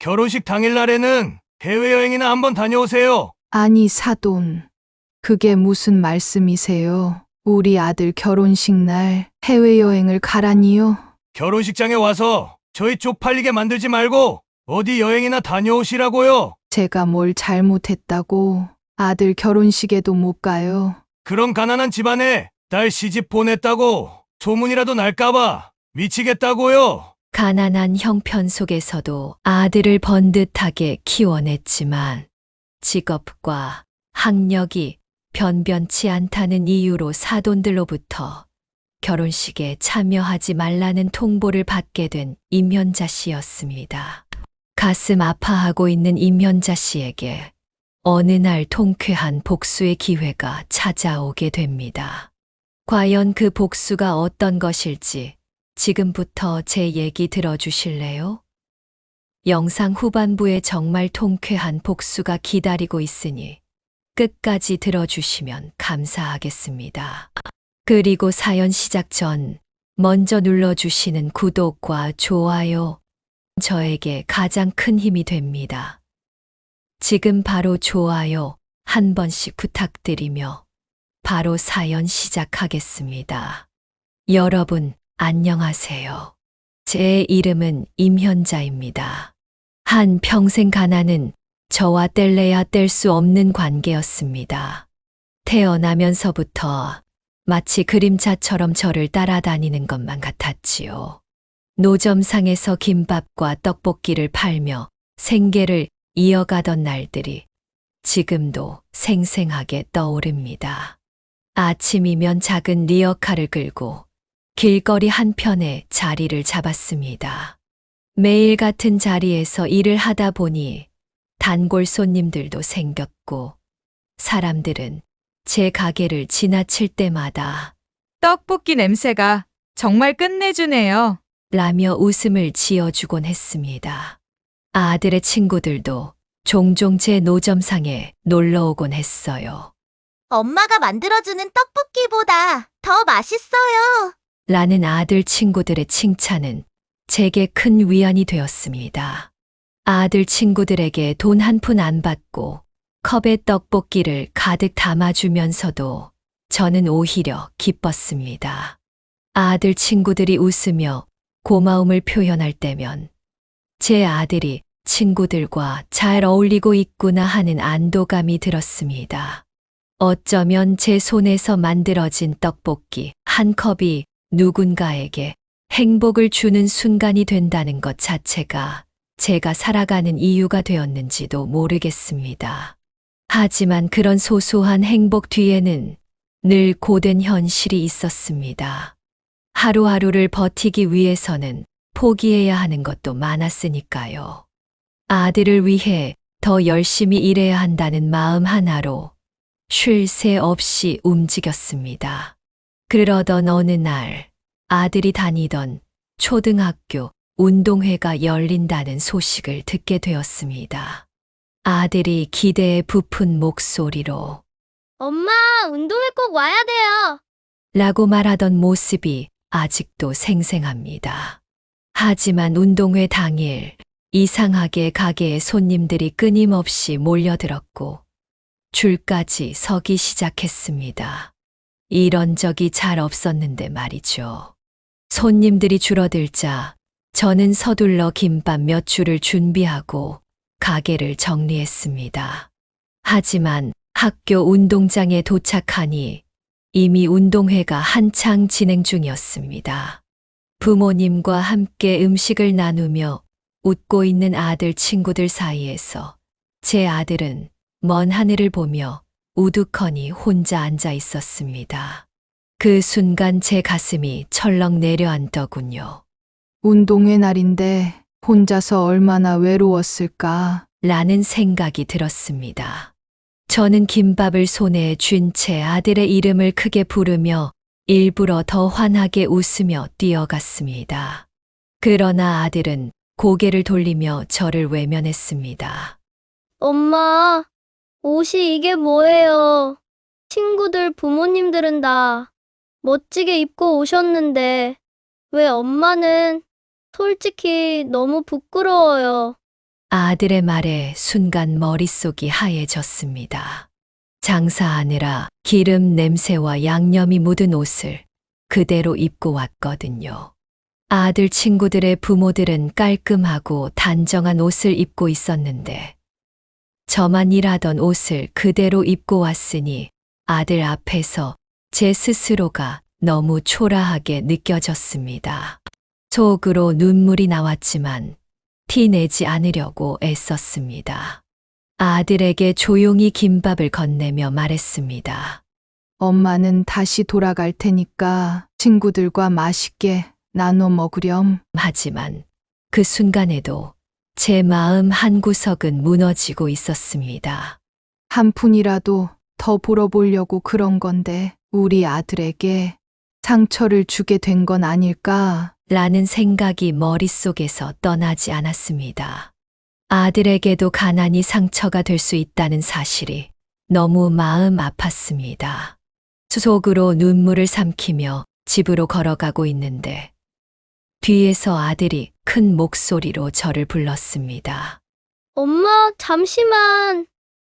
결혼식 당일날에는 해외여행이나 한번 다녀오세요. 아니, 사돈. 그게 무슨 말씀이세요? 우리 아들 결혼식 날 해외여행을 가라니요? 결혼식장에 와서 저희 쪽팔리게 만들지 말고 어디 여행이나 다녀오시라고요. 제가 뭘 잘못했다고 아들 결혼식에도 못 가요. 그런 가난한 집안에 딸 시집 보냈다고 소문이라도 날까봐 미치겠다고요. 가난한 형편 속에서도 아들을 번듯하게 키워냈지만 직업과 학력이 변변치 않다는 이유로 사돈들로부터 결혼식에 참여하지 말라는 통보를 받게 된 임현자 씨였습니다. 가슴 아파하고 있는 임현자 씨에게 어느 날 통쾌한 복수의 기회가 찾아오게 됩니다. 과연 그 복수가 어떤 것일지 지금부터 제 얘기 들어주실래요? 영상 후반부에 정말 통쾌한 복수가 기다리고 있으니 끝까지 들어주시면 감사하겠습니다. 그리고 사연 시작 전 먼저 눌러주시는 구독과 좋아요, 저에게 가장 큰 힘이 됩니다. 지금 바로 좋아요 한 번씩 부탁드리며 바로 사연 시작하겠습니다. 여러분, 안녕하세요. 제 이름은 임현자입니다. 한 평생 가난은 저와 뗄래야 뗄 수 없는 관계였습니다. 태어나면서부터 마치 그림자처럼 저를 따라다니는 것만 같았지요. 노점상에서 김밥과 떡볶이를 팔며 생계를 이어가던 날들이 지금도 생생하게 떠오릅니다. 아침이면 작은 리어카를 끌고 길거리 한편에 자리를 잡았습니다. 매일 같은 자리에서 일을 하다 보니 단골 손님들도 생겼고 사람들은 제 가게를 지나칠 때마다 떡볶이 냄새가 정말 끝내주네요. 라며 웃음을 지어주곤 했습니다. 아들의 친구들도 종종 제 노점상에 놀러 오곤 했어요. 엄마가 만들어주는 떡볶이보다 더 맛있어요. 라는 아들 친구들의 칭찬은 제게 큰 위안이 되었습니다. 아들 친구들에게 돈 한 푼 안 받고 컵에 떡볶이를 가득 담아주면서도 저는 오히려 기뻤습니다. 아들 친구들이 웃으며 고마움을 표현할 때면 제 아들이 친구들과 잘 어울리고 있구나 하는 안도감이 들었습니다. 어쩌면 제 손에서 만들어진 떡볶이 한 컵이 누군가에게 행복을 주는 순간이 된다는 것 자체가 제가 살아가는 이유가 되었는지도 모르겠습니다. 하지만 그런 소소한 행복 뒤에는 늘 고된 현실이 있었습니다. 하루하루를 버티기 위해서는 포기해야 하는 것도 많았으니까요. 아들을 위해 더 열심히 일해야 한다는 마음 하나로 쉴 새 없이 움직였습니다. 그러던 어느 날 아들이 다니던 초등학교 운동회가 열린다는 소식을 듣게 되었습니다. 아들이 기대에 부푼 목소리로 엄마, 운동회 꼭 와야 돼요. 라고 말하던 모습이 아직도 생생합니다. 하지만 운동회 당일 이상하게 가게에 손님들이 끊임없이 몰려들었고 줄까지 서기 시작했습니다. 이런 적이 잘 없었는데 말이죠. 손님들이 줄어들자 저는 서둘러 김밥 몇 줄을 준비하고 가게를 정리했습니다. 하지만 학교 운동장에 도착하니 이미 운동회가 한창 진행 중이었습니다. 부모님과 함께 음식을 나누며 웃고 있는 아들 친구들 사이에서 제 아들은 먼 하늘을 보며 우두커니 혼자 앉아 있었습니다. 그 순간 제 가슴이 철렁 내려앉더군요. 운동회 날인데 혼자서 얼마나 외로웠을까? 라는 생각이 들었습니다. 저는 김밥을 손에 쥔 채 아들의 이름을 크게 부르며 일부러 더 환하게 웃으며 뛰어갔습니다. 그러나 아들은 고개를 돌리며 저를 외면했습니다. 엄마, 옷이 이게 뭐예요? 친구들, 부모님들은 다 멋지게 입고 오셨는데 왜 엄마는 솔직히 너무 부끄러워요. 아들의 말에 순간 머릿속이 하얘졌습니다. 장사하느라 기름 냄새와 양념이 묻은 옷을 그대로 입고 왔거든요. 아들 친구들의 부모들은 깔끔하고 단정한 옷을 입고 있었는데 저만 일하던 옷을 그대로 입고 왔으니 아들 앞에서 제 스스로가 너무 초라하게 느껴졌습니다. 속으로 눈물이 나왔지만 티내지 않으려고 애썼습니다. 아들에게 조용히 김밥을 건네며 말했습니다. 엄마는 다시 돌아갈 테니까 친구들과 맛있게 나눠 먹으렴. 하지만 그 순간에도 제 마음 한구석은 무너지고 있었습니다. 한 푼이라도 더 벌어보려고 그런 건데 우리 아들에게 상처를 주게 된 건 아닐까? 라는 생각이 머릿속에서 떠나지 않았습니다. 아들에게도 가난이 상처가 될 수 있다는 사실이 너무 마음 아팠습니다. 속으로 눈물을 삼키며 집으로 걸어가고 있는데 뒤에서 아들이 큰 목소리로 저를 불렀습니다. 엄마,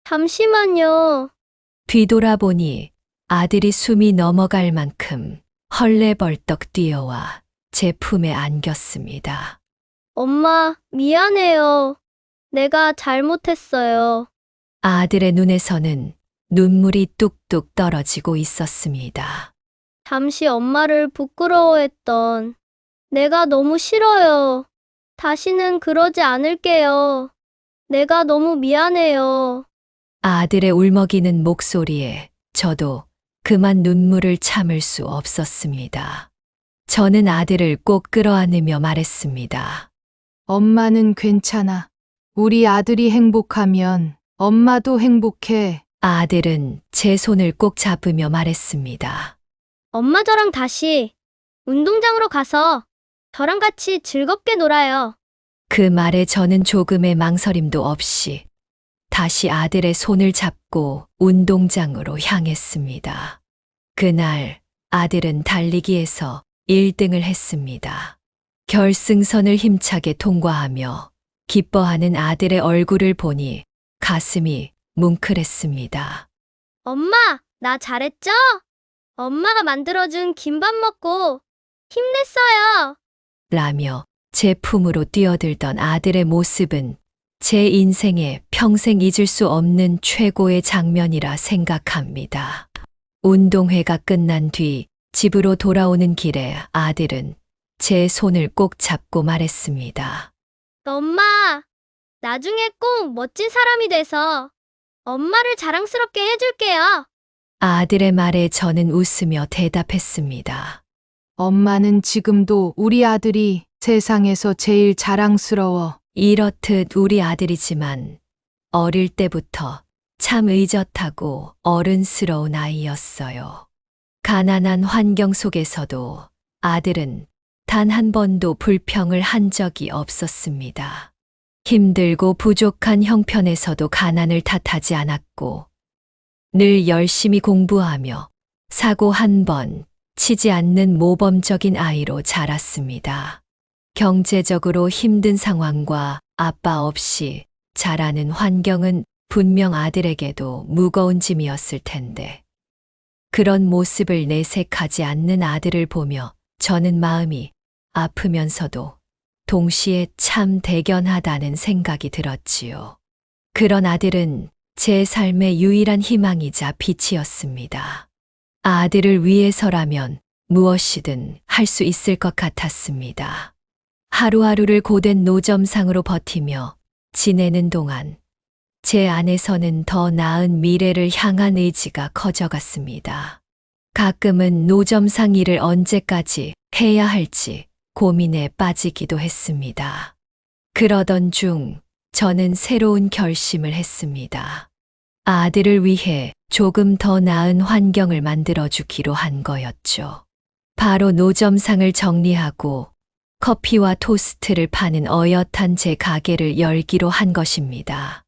잠시만요. 뒤돌아보니 아들이 숨이 넘어갈 만큼 헐레벌떡 뛰어와 제 품에 안겼습니다. 엄마, 미안해요. 내가 잘못했어요. 아들의 눈에서는 눈물이 뚝뚝 떨어지고 있었습니다. 잠시 엄마를 부끄러워했던 내가 너무 싫어요. 다시는 그러지 않을게요. 내가 너무 미안해요. 아들의 울먹이는 목소리에 저도 그만 눈물을 참을 수 없었습니다. 저는 아들을 꼭 끌어안으며 말했습니다. 엄마는 괜찮아. 우리 아들이 행복하면 엄마도 행복해. 아들은 제 손을 꼭 잡으며 말했습니다. 엄마 저랑 다시 운동장으로 가서 저랑 같이 즐겁게 놀아요. 그 말에 저는 조금의 망설임도 없이 다시 아들의 손을 잡고 운동장으로 향했습니다. 그날 아들은 달리기에서 1등을 했습니다. 결승선을 힘차게 통과하며 기뻐하는 아들의 얼굴을 보니 가슴이 뭉클했습니다. 엄마, 나 잘했죠? 엄마가 만들어준 김밥 먹고 힘냈어요. 라며 제 품으로 뛰어들던 아들의 모습은 제 인생에 평생 잊을 수 없는 최고의 장면이라 생각합니다. 운동회가 끝난 뒤 집으로 돌아오는 길에 아들은 제 손을 꼭 잡고 말했습니다. 엄마, 나중에 꼭 멋진 사람이 돼서 엄마를 자랑스럽게 해줄게요. 아들의 말에 저는 웃으며 대답했습니다. 엄마는 지금도 우리 아들이 세상에서 제일 자랑스러워. 이렇듯 우리 아들이지만 어릴 때부터 참 의젓하고 어른스러운 아이였어요. 가난한 환경 속에서도 아들은 단 한 번도 불평을 한 적이 없었습니다. 힘들고 부족한 형편에서도 가난을 탓하지 않았고 늘 열심히 공부하며 사고 한 번 치지 않는 모범적인 아이로 자랐습니다. 경제적으로 힘든 상황과 아빠 없이 자라는 환경은 분명 아들에게도 무거운 짐이었을 텐데 그런 모습을 내색하지 않는 아들을 보며 저는 마음이 아프면서도 동시에 참 대견하다는 생각이 들었지요. 그런 아들은 제 삶의 유일한 희망이자 빛이었습니다. 아들을 위해서라면 무엇이든 할 수 있을 것 같았습니다. 하루하루를 고된 노점상으로 버티며 지내는 동안 제 안에서는 더 나은 미래를 향한 의지가 커져갔습니다. 가끔은 노점상 일을 언제까지 해야 할지 고민에 빠지기도 했습니다. 그러던 중 저는 새로운 결심을 했습니다. 아들을 위해 조금 더 나은 환경을 만들어주기로 한 거였죠. 바로 노점상을 정리하고 커피와 토스트를 파는 어엿한 제 가게를 열기로 한 것입니다.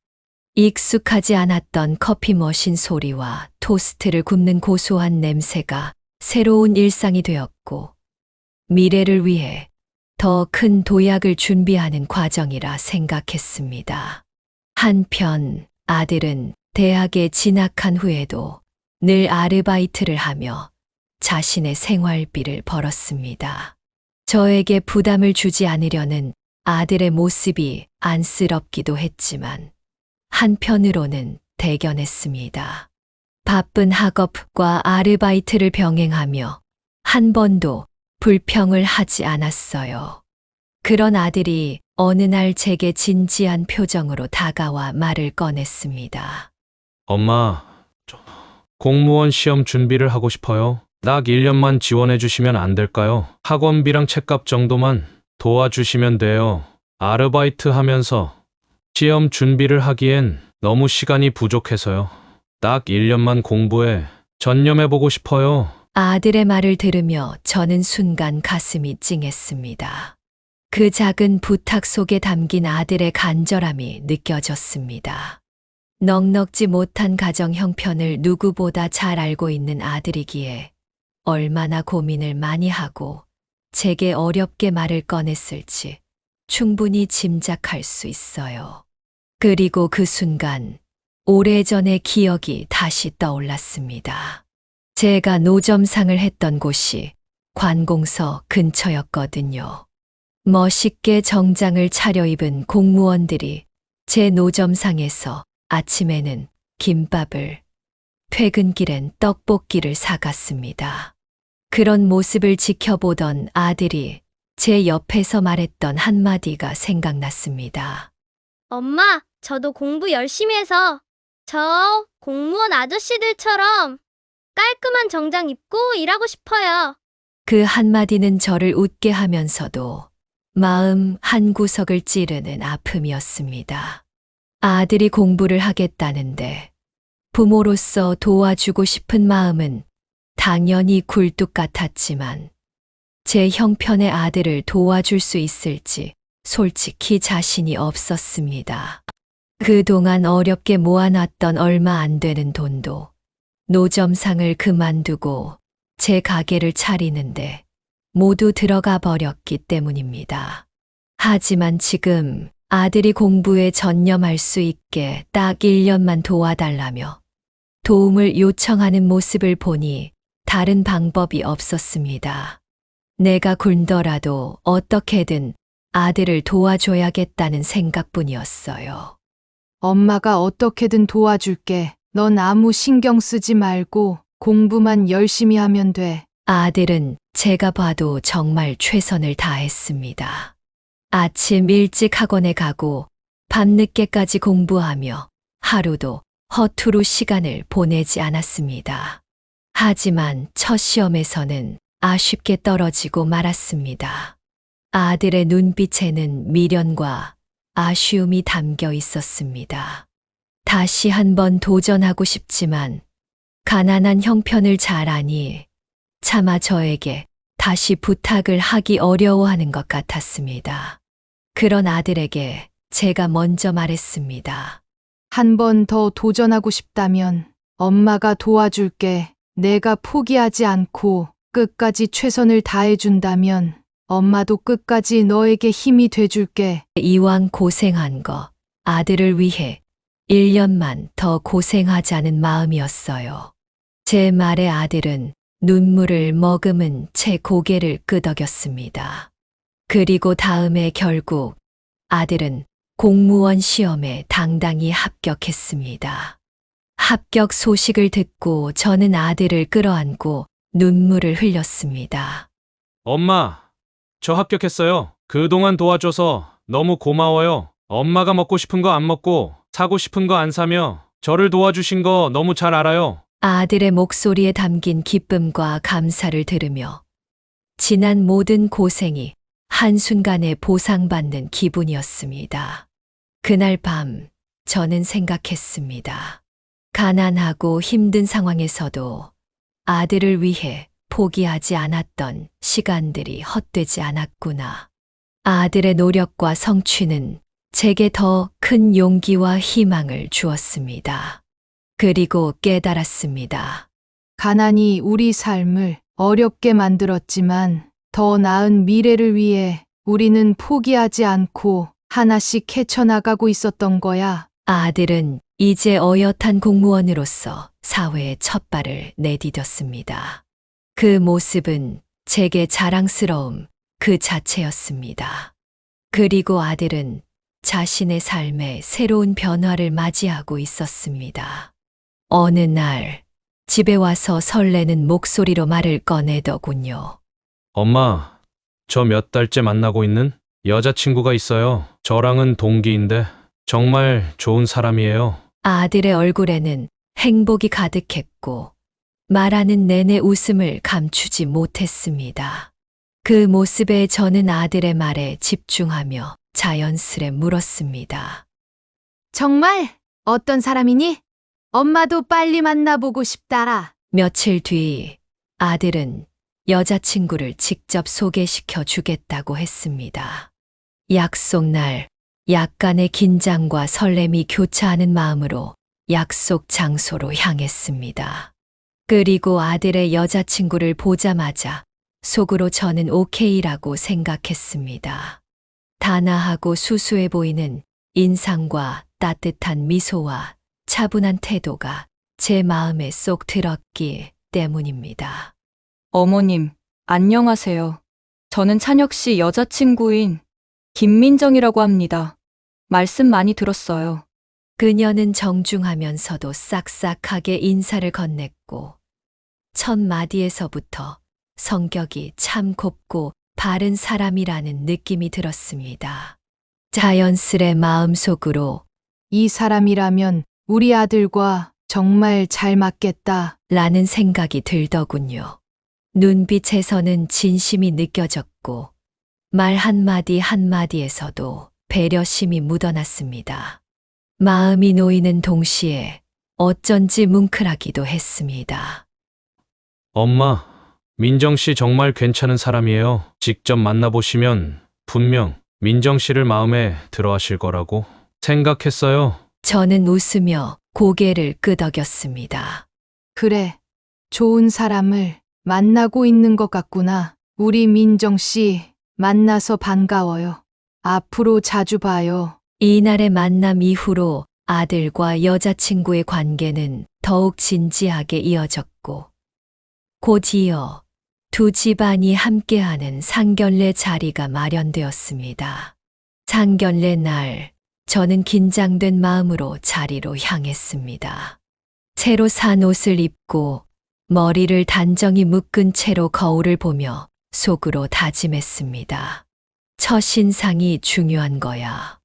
익숙하지 않았던 커피 머신 소리와 토스트를 굽는 고소한 냄새가 새로운 일상이 되었고, 미래를 위해 더 큰 도약을 준비하는 과정이라 생각했습니다. 한편 아들은 대학에 진학한 후에도 늘 아르바이트를 하며 자신의 생활비를 벌었습니다. 저에게 부담을 주지 않으려는 아들의 모습이 안쓰럽기도 했지만 한편으로는 대견했습니다. 바쁜 학업과 아르바이트를 병행하며 한 번도 불평을 하지 않았어요. 그런 아들이 어느 날 제게 진지한 표정으로 다가와 말을 꺼냈습니다. 엄마, 저 공무원 시험 준비를 하고 싶어요. 딱 1년만 지원해 주시면 안 될까요? 학원비랑 책값 정도만 도와주시면 돼요. 아르바이트 하면서 시험 준비를 하기엔 너무 시간이 부족해서요. 딱 1년만 공부에 전념해 보고 싶어요. 아들의 말을 들으며 저는 순간 가슴이 찡했습니다. 그 작은 부탁 속에 담긴 아들의 간절함이 느껴졌습니다. 넉넉지 못한 가정 형편을 누구보다 잘 알고 있는 아들이기에 얼마나 고민을 많이 하고 제게 어렵게 말을 꺼냈을지 충분히 짐작할 수 있어요. 그리고 그 순간 오래전의 기억이 다시 떠올랐습니다. 제가 노점상을 했던 곳이 관공서 근처였거든요. 멋있게 정장을 차려입은 공무원들이 제 노점상에서 아침에는 김밥을, 퇴근길엔 떡볶이를 사갔습니다. 그런 모습을 지켜보던 아들이 제 옆에서 말했던 한마디가 생각났습니다. 엄마, 저도 공부 열심히 해서 저 공무원 아저씨들처럼 깔끔한 정장 입고 일하고 싶어요. 그 한마디는 저를 웃게 하면서도 마음 한구석을 찌르는 아픔이었습니다. 아들이 공부를 하겠다는데 부모로서 도와주고 싶은 마음은 당연히 굴뚝 같았지만 제 형편의 아들을 도와줄 수 있을지 솔직히 자신이 없었습니다. 그동안 어렵게 모아놨던 얼마 안 되는 돈도 노점상을 그만두고 제 가게를 차리는데 모두 들어가 버렸기 때문입니다. 하지만 지금 아들이 공부에 전념할 수 있게 딱 1년만 도와달라며 도움을 요청하는 모습을 보니 다른 방법이 없었습니다. 내가 굴더라도 어떻게든 아들을 도와줘야겠다는 생각뿐이었어요. 엄마가 어떻게든 도와줄게. 넌 아무 신경 쓰지 말고 공부만 열심히 하면 돼. 아들은 제가 봐도 정말 최선을 다했습니다. 아침 일찍 학원에 가고 밤늦게까지 공부하며 하루도 허투루 시간을 보내지 않았습니다. 하지만 첫 시험에서는 아쉽게 떨어지고 말았습니다. 아들의 눈빛에는 미련과 아쉬움이 담겨 있었습니다. 다시 한번 도전하고 싶지만 가난한 형편을 잘 아니 차마 저에게 다시 부탁을 하기 어려워하는 것 같았습니다. 그런 아들에게 제가 먼저 말했습니다. 한 번 더 도전하고 싶다면 엄마가 도와줄게. 내가 포기하지 않고 끝까지 최선을 다해준다면 엄마도 끝까지 너에게 힘이 돼줄게. 이왕 고생한 거 아들을 위해 1년만 더 고생하자는 마음이었어요. 제 말에 아들은 눈물을 머금은 채 고개를 끄덕였습니다. 그리고 다음에 결국 아들은 공무원 시험에 당당히 합격했습니다. 합격 소식을 듣고 저는 아들을 끌어안고 눈물을 흘렸습니다. 엄마, 저 합격했어요. 그동안 도와줘서 너무 고마워요. 엄마가 먹고 싶은 거 안 먹고 사고 싶은 거 안 사며 저를 도와주신 거 너무 잘 알아요. 아들의 목소리에 담긴 기쁨과 감사를 들으며 지난 모든 고생이 한순간에 보상받는 기분이었습니다. 그날 밤 저는 생각했습니다. 가난하고 힘든 상황에서도 아들을 위해 포기하지 않았던 시간들이 헛되지 않았구나. 아들의 노력과 성취는 제게 더 큰 용기와 희망을 주었습니다. 그리고 깨달았습니다. 가난이 우리 삶을 어렵게 만들었지만 더 나은 미래를 위해 우리는 포기하지 않고 하나씩 헤쳐나가고 있었던 거야. 아들은 이제 어엿한 공무원으로서 사회에 첫 발을 내디뎠습니다. 그 모습은 제게 자랑스러움 그 자체였습니다. 그리고 아들은 자신의 삶에 새로운 변화를 맞이하고 있었습니다. 어느 날 집에 와서 설레는 목소리로 말을 꺼내더군요. 엄마, 저 몇 달째 만나고 있는 여자친구가 있어요. 저랑은 동기인데 정말 좋은 사람이에요. 아들의 얼굴에는 행복이 가득했고 말하는 내내 웃음을 감추지 못했습니다. 그 모습에 저는 아들의 말에 집중하며 자연스레 물었습니다. 정말? 어떤 사람이니? 엄마도 빨리 만나보고 싶다라. 며칠 뒤 아들은 여자친구를 직접 소개시켜 주겠다고 했습니다. 약속 날 약간의 긴장과 설렘이 교차하는 마음으로 약속 장소로 향했습니다. 그리고 아들의 여자친구를 보자마자 속으로 저는 오케이라고 생각했습니다. 단아하고 수수해 보이는 인상과 따뜻한 미소와 차분한 태도가 제 마음에 쏙 들었기 때문입니다. 어머님, 안녕하세요. 저는 찬혁 씨 여자친구인 김민정이라고 합니다. 말씀 많이 들었어요. 그녀는 정중하면서도 싹싹하게 인사를 건넸고 첫 마디에서부터 성격이 참 곱고 바른 사람이라는 느낌이 들었습니다. 자연스레 마음속으로 이 사람이라면 우리 아들과 정말 잘 맞겠다. 라는 생각이 들더군요. 눈빛에서는 진심이 느껴졌고 말 한마디 한마디에서도 배려심이 묻어났습니다. 마음이 놓이는 동시에 어쩐지 뭉클하기도 했습니다. 엄마, 민정 씨 정말 괜찮은 사람이에요. 직접 만나보시면 분명 민정 씨를 마음에 들어 하실 거라고 생각했어요. 저는 웃으며 고개를 끄덕였습니다. 그래, 좋은 사람을 만나고 있는 것 같구나. 우리 민정 씨 만나서 반가워요. 앞으로 자주 봐요. 이날의 만남 이후로 아들과 여자친구의 관계는 더욱 진지하게 이어졌고 곧 이어 두 집안이 함께하는 상견례 자리가 마련되었습니다. 상견례 날 저는 긴장된 마음으로 자리로 향했습니다. 새로 산 옷을 입고 머리를 단정히 묶은 채로 거울을 보며 속으로 다짐했습니다. 첫인상이 중요한 거야.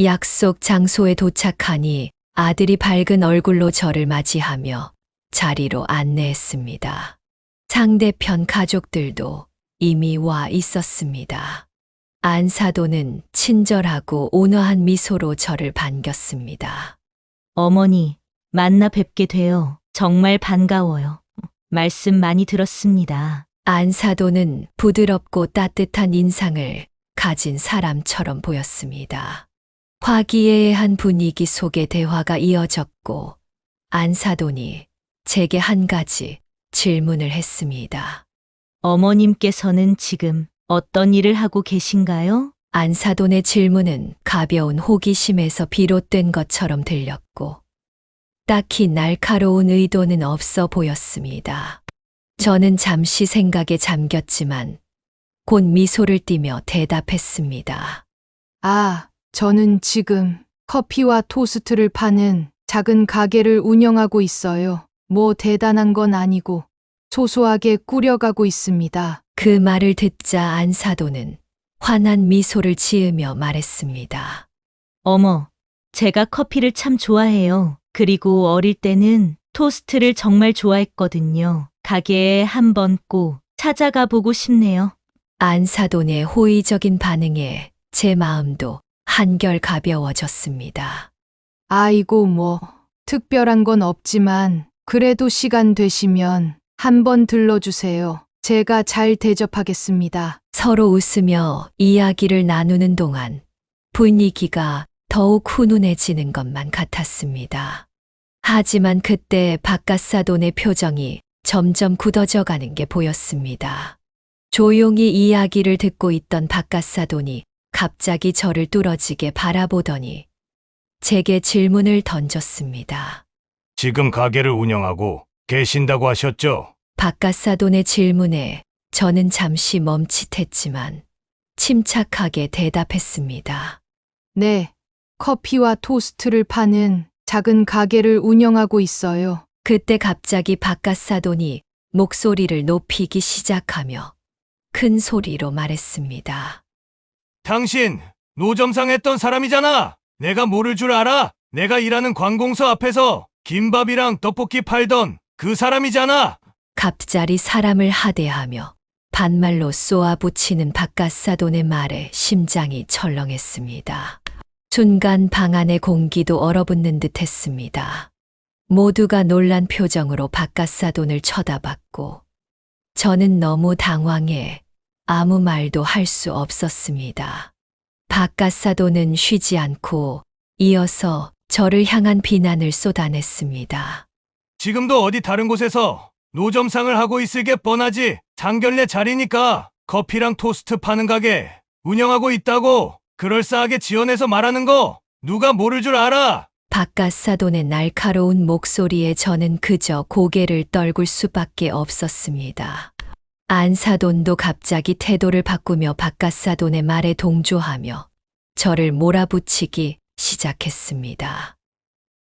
약속 장소에 도착하니 아들이 밝은 얼굴로 저를 맞이하며 자리로 안내했습니다. 상대편 가족들도 이미 와 있었습니다. 안사도는 친절하고 온화한 미소로 저를 반겼습니다. 어머니, 만나 뵙게 되어 정말 반가워요. 말씀 많이 들었습니다. 안사도는 부드럽고 따뜻한 인상을 가진 사람처럼 보였습니다. 화기애애한 분위기 속에 대화가 이어졌고 안사돈이 제게 한 가지 질문을 했습니다. 어머님께서는 지금 어떤 일을 하고 계신가요? 안사돈의 질문은 가벼운 호기심에서 비롯된 것처럼 들렸고 딱히 날카로운 의도는 없어 보였습니다. 저는 잠시 생각에 잠겼지만 곧 미소를 띠며 대답했습니다. 아, 저는 지금 커피와 토스트를 파는 작은 가게를 운영하고 있어요. 뭐 대단한 건 아니고 소소하게 꾸려가고 있습니다. 그 말을 듣자 안사돈은 환한 미소를 지으며 말했습니다. 어머, 제가 커피를 참 좋아해요. 그리고 어릴 때는 토스트를 정말 좋아했거든요. 가게에 한번 꼭 찾아가 보고 싶네요. 안사돈의 호의적인 반응에 제 마음도 한결 가벼워졌습니다. 아이고 뭐 특별한 건 없지만 그래도 시간 되시면 한번 들러주세요. 제가 잘 대접하겠습니다. 서로 웃으며 이야기를 나누는 동안 분위기가 더욱 훈훈해지는 것만 같았습니다. 하지만 그때 바깥사돈의 표정이 점점 굳어져 가는 게 보였습니다. 조용히 이야기를 듣고 있던 박가사돈이 갑자기 저를 뚫어지게 바라보더니 제게 질문을 던졌습니다. 지금 가게를 운영하고 계신다고 하셨죠? 박가사돈의 질문에 저는 잠시 멈칫했지만 침착하게 대답했습니다. 네, 커피와 토스트를 파는 작은 가게를 운영하고 있어요. 그때 갑자기 박가사돈이 목소리를 높이기 시작하며 큰 소리로 말했습니다. 당신 노점상 했던 사람이잖아. 내가 모를 줄 알아? 내가 일하는 관공서 앞에서 김밥이랑 떡볶이 팔던 그 사람이잖아. 갑자기 사람을 하대하며 반말로 쏘아붙이는 박가사돈의 말에 심장이 철렁했습니다. 순간 방 안의 공기도 얼어붙는 듯 했습니다. 모두가 놀란 표정으로 박가사돈을 쳐다봤고 저는 너무 당황해 아무 말도 할 수 없었습니다. 박가사돈은 쉬지 않고 이어서 저를 향한 비난을 쏟아냈습니다. 지금도 어디 다른 곳에서 노점상을 하고 있을 게 뻔하지. 상견례 자리니까 커피랑 토스트 파는 가게 운영하고 있다고 그럴싸하게 지어내서 말하는 거 누가 모를 줄 알아? 박가사돈의 날카로운 목소리에 저는 그저 고개를 떨굴 수밖에 없었습니다. 안사돈도 갑자기 태도를 바꾸며 박가사돈의 말에 동조하며 저를 몰아붙이기 시작했습니다.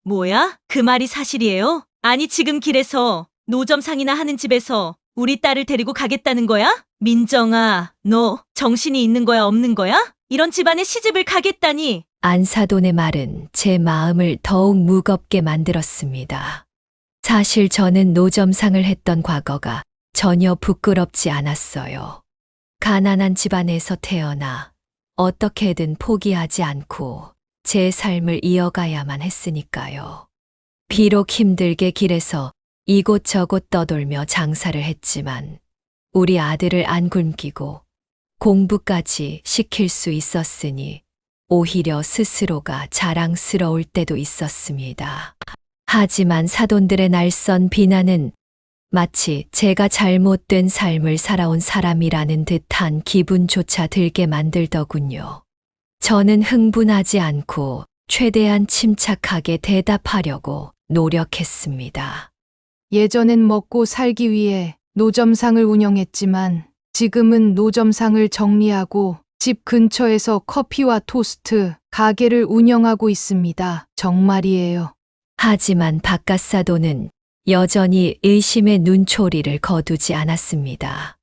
뭐야? 그 말이 사실이에요? 아니, 지금 길에서 노점상이나 하는 집에서 우리 딸을 데리고 가겠다는 거야? 민정아, 너 정신이 있는 거야, 없는 거야? 이런 집안에 시집을 가겠다니. 안사돈의 말은 제 마음을 더욱 무겁게 만들었습니다. 사실 저는 노점상을 했던 과거가 전혀 부끄럽지 않았어요. 가난한 집안에서 태어나 어떻게든 포기하지 않고 제 삶을 이어가야만 했으니까요. 비록 힘들게 길에서 이곳저곳 떠돌며 장사를 했지만 우리 아들을 안 굶기고 공부까지 시킬 수 있었으니 오히려 스스로가 자랑스러울 때도 있었습니다. 하지만 사돈들의 날선 비난은 마치 제가 잘못된 삶을 살아온 사람이라는 듯한 기분조차 들게 만들더군요. 저는 흥분하지 않고 최대한 침착하게 대답하려고 노력했습니다. 예전엔 먹고 살기 위해 노점상을 운영했지만 지금은 노점상을 정리하고 집 근처에서 커피와 토스트 가게를 운영하고 있습니다. 정말이에요. 하지만 박가사돈은 여전히 의심의 눈초리를 거두지 않았습니다.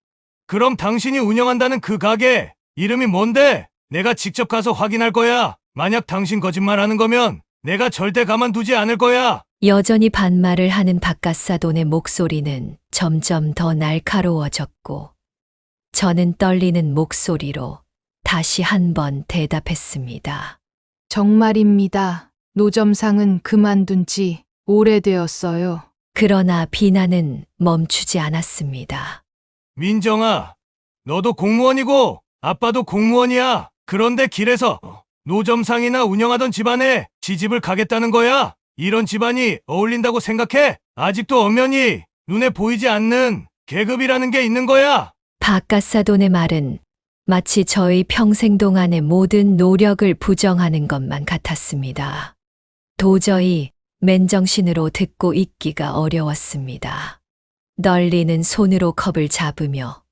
그럼 당신이 운영한다는 그 가게 이름이 뭔데? 내가 직접 가서 확인할 거야. 만약 당신 거짓말하는 거면 내가 절대 가만두지 않을 거야. 여전히 반말을 하는 박가사돈의 목소리는 점점 더 날카로워졌고 저는 떨리는 목소리로 다시 한 번 대답했습니다. 정말입니다. 노점상은 그만둔 지 오래되었어요. 그러나 비난은 멈추지 않았습니다. 민정아, 너도 공무원이고 아빠도 공무원이야. 그런데 길에서 노점상이나 운영하던 집안에 시집을 가겠다는 거야? 이런 집안이 어울린다고 생각해? 아직도 엄연히 눈에 보이지 않는 계급이라는 게 있는 거야. 박가사돈의 말은 마치 저의 평생 동안의 모든 노력을 부정하는 것만 같았습니다. 도저히 맨정신으로 듣고 있기가 어려웠습니다. 떨리는 손으로 컵을 잡으며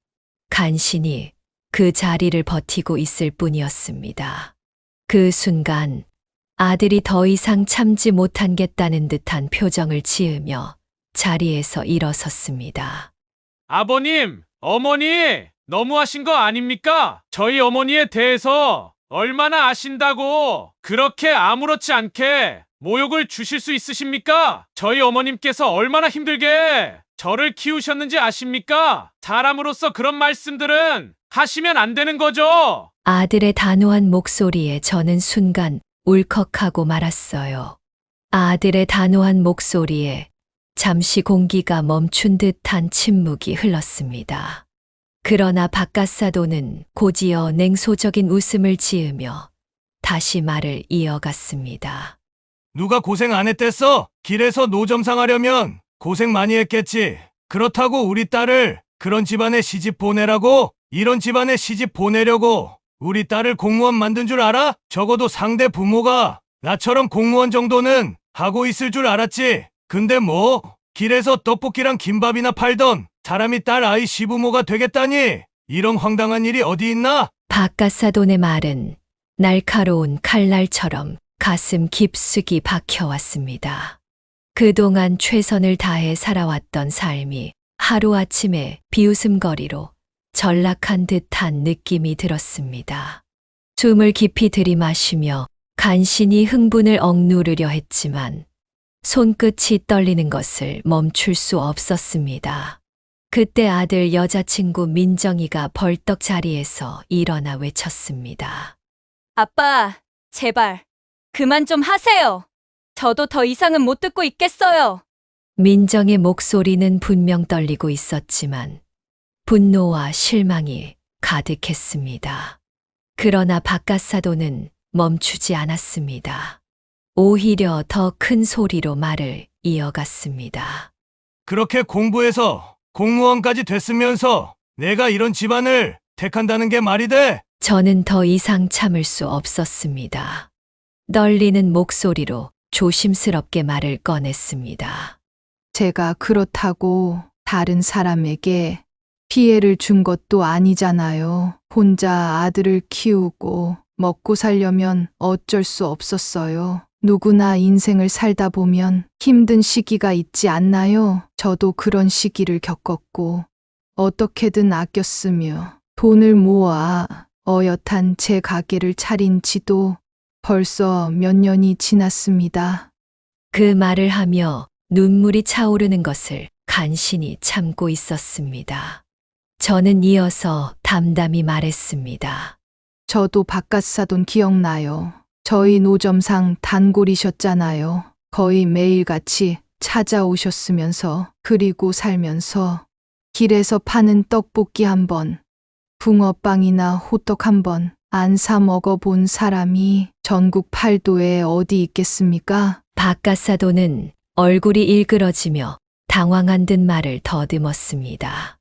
간신히 그 자리를 버티고 있을 뿐이었습니다. 그 순간 아들이 더 이상 참지 못하겠다는 듯한 표정을 지으며 자리에서 일어섰습니다. 아버님, 어머니, 너무하신 거 아닙니까? 저희 어머니에 대해서 얼마나 아신다고 그렇게 아무렇지 않게 모욕을 주실 수 있으십니까? 저희 어머님께서 얼마나 힘들게 저를 키우셨는지 아십니까? 사람으로서 그런 말씀들은 하시면 안 되는 거죠? 아들의 단호한 목소리에 저는 순간 울컥하고 말았어요. 아들의 단호한 목소리에 잠시 공기가 멈춘 듯한 침묵이 흘렀습니다. 그러나 박가사돈은 곧이어 냉소적인 웃음을 지으며 다시 말을 이어갔습니다. 누가 고생 안 했댔어? 길에서 노점상 하려면 고생 많이 했겠지. 그렇다고 우리 딸을 그런 집안에 시집 보내라고? 이런 집안에 시집 보내려고 우리 딸을 공무원 만든 줄 알아? 적어도 상대 부모가 나처럼 공무원 정도는 하고 있을 줄 알았지. 근데 뭐 길에서 떡볶이랑 김밥이나 팔던 사람이 딸 아이 시부모가 되겠다니. 이런 황당한 일이 어디 있나? 박가사돈의 말은 날카로운 칼날처럼 가슴 깊숙이 박혀왔습니다. 그동안 최선을 다해 살아왔던 삶이 하루아침에 비웃음거리로 전락한 듯한 느낌이 들었습니다. 숨을 깊이 들이마시며 간신히 흥분을 억누르려 했지만 손끝이 떨리는 것을 멈출 수 없었습니다. 그때 아들 여자친구 민정이가 벌떡 자리에서 일어나 외쳤습니다. 아빠, 제발 그만 좀 하세요. 저도 더 이상은 못 듣고 있겠어요. 민정의 목소리는 분명 떨리고 있었지만 분노와 실망이 가득했습니다. 그러나 박가사도는 멈추지 않았습니다. 오히려 더 큰 소리로 말을 이어갔습니다. 그렇게 공부해서 공무원까지 됐으면서 내가 이런 집안을 택한다는 게 말이 돼? 저는 더 이상 참을 수 없었습니다. 떨리는 목소리로 조심스럽게 말을 꺼냈습니다. 제가 그렇다고 다른 사람에게 피해를 준 것도 아니잖아요. 혼자 아들을 키우고 먹고 살려면 어쩔 수 없었어요. 누구나 인생을 살다 보면 힘든 시기가 있지 않나요? 저도 그런 시기를 겪었고 어떻게든 아꼈으며 돈을 모아 어엿한 제 가게를 차린 지도 벌써 몇 년이 지났습니다. 그 말을 하며 눈물이 차오르는 것을 간신히 참고 있었습니다. 저는 이어서 담담히 말했습니다. 저도 바깥사돈 기억나요. 저희 노점상 단골이셨잖아요. 거의 매일같이 찾아오셨으면서 그리고 살면서 길에서 파는 떡볶이 한 번, 붕어빵이나 호떡 한 번 안 사 먹어본 사람이 전국 팔도에 어디 있겠습니까? 박가사도는 얼굴이 일그러지며 당황한 듯 말을 더듬었습니다.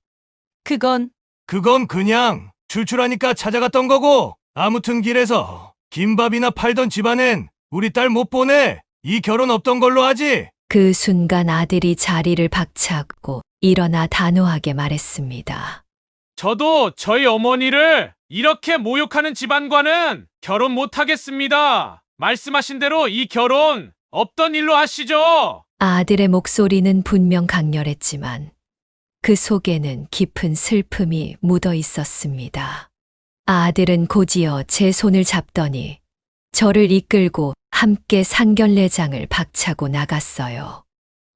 그건 그건 그냥 출출하니까 찾아갔던 거고, 아무튼 길에서 김밥이나 팔던 집안엔 우리 딸 못 보내. 이 결혼 없던 걸로 하지. 그 순간 아들이 자리를 박차고 일어나 단호하게 말했습니다. 저도 저희 어머니를 이렇게 모욕하는 집안과는 결혼 못 하겠습니다. 말씀하신 대로 이 결혼 없던 일로 하시죠. 아들의 목소리는 분명 강렬했지만 그 속에는 깊은 슬픔이 묻어 있었습니다. 아들은 곧이어 제 손을 잡더니 저를 이끌고 함께 상견례장을 박차고 나갔어요.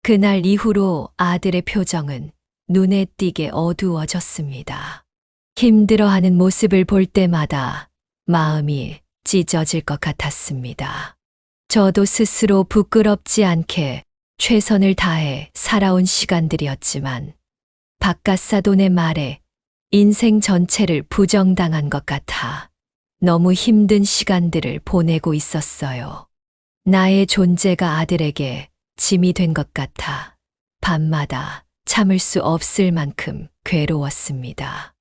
그날 이후로 아들의 표정은 눈에 띄게 어두워졌습니다. 힘들어하는 모습을 볼 때마다 마음이 찢어질 것 같았습니다. 저도 스스로 부끄럽지 않게 최선을 다해 살아온 시간들이었지만 박가사돈의 말에 인생 전체를 부정당한 것 같아 너무 힘든 시간들을 보내고 있었어요. 나의 존재가 아들에게 짐이 된 것 같아 밤마다 참을 수 없을 만큼 괴로웠습니다.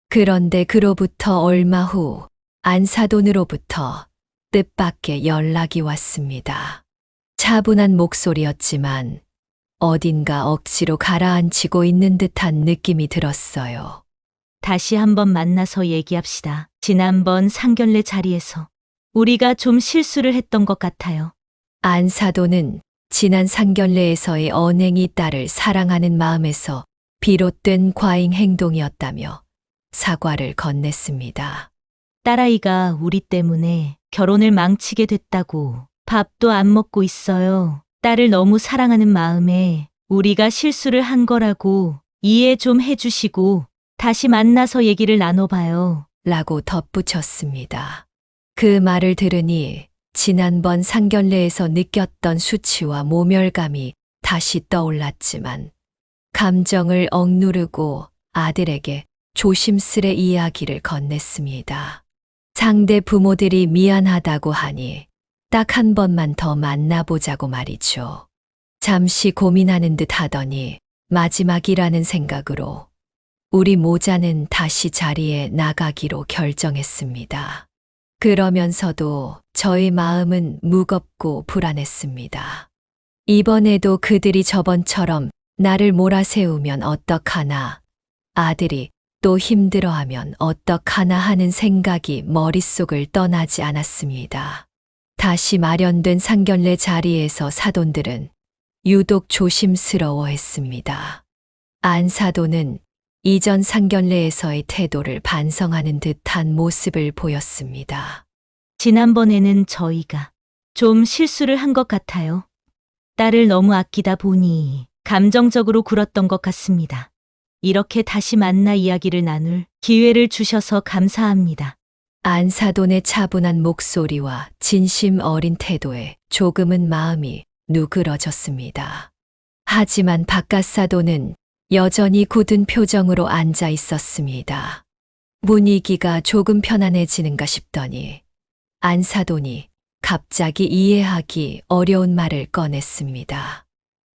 그런데 그로부터 얼마 후 안사돈으로부터 뜻밖의 연락이 왔습니다. 차분한 목소리였지만 어딘가 억지로 가라앉히고 있는 듯한 느낌이 들었어요. 다시 한번 만나서 얘기합시다. 지난번 상견례 자리에서 우리가 좀 실수를 했던 것 같아요. 안사돈은 지난 상견례에서의 언행이 딸을 사랑하는 마음에서 비롯된 과잉 행동이었다며 사과를 건넸습니다. 딸아이가 우리 때문에 결혼을 망치게 됐다고 밥도 안 먹고 있어요. 딸을 너무 사랑하는 마음에 우리가 실수를 한 거라고 이해 좀 해주시고 다시 만나서 얘기를 나눠봐요. 라고 덧붙였습니다. 그 말을 들으니 지난번 상견례에서 느꼈던 수치와 모멸감이 다시 떠올랐지만 감정을 억누르고 아들에게 조심스레 이야기를 건넸습니다. 상대 부모들이 미안하다고 하니 딱 한 번만 더 만나보자고 말이죠. 잠시 고민하는 듯 하더니 마지막이라는 생각으로 우리 모자는 다시 자리에 나가기로 결정했습니다. 그러면서도 저의 마음은 무겁고 불안했습니다. 이번에도 그들이 저번처럼 나를 몰아세우면 어떡하나, 아들이 또 힘들어하면 어떡하나 하는 생각이 머릿속을 떠나지 않았습니다. 다시 마련된 상견례 자리에서 사돈들은 유독 조심스러워했습니다. 안 사돈은 이전 상견례에서의 태도를 반성하는 듯한 모습을 보였습니다. 지난번에는 저희가 좀 실수를 한 것 같아요. 딸을 너무 아끼다 보니 감정적으로 굴었던 것 같습니다. 이렇게 다시 만나 이야기를 나눌 기회를 주셔서 감사합니다. 안 사돈의 차분한 목소리와 진심 어린 태도에 조금은 마음이 누그러졌습니다. 하지만 바깥 사돈은 여전히 굳은 표정으로 앉아 있었습니다. 분위기가 조금 편안해지는가 싶더니 안 사돈이 갑자기 이해하기 어려운 말을 꺼냈습니다.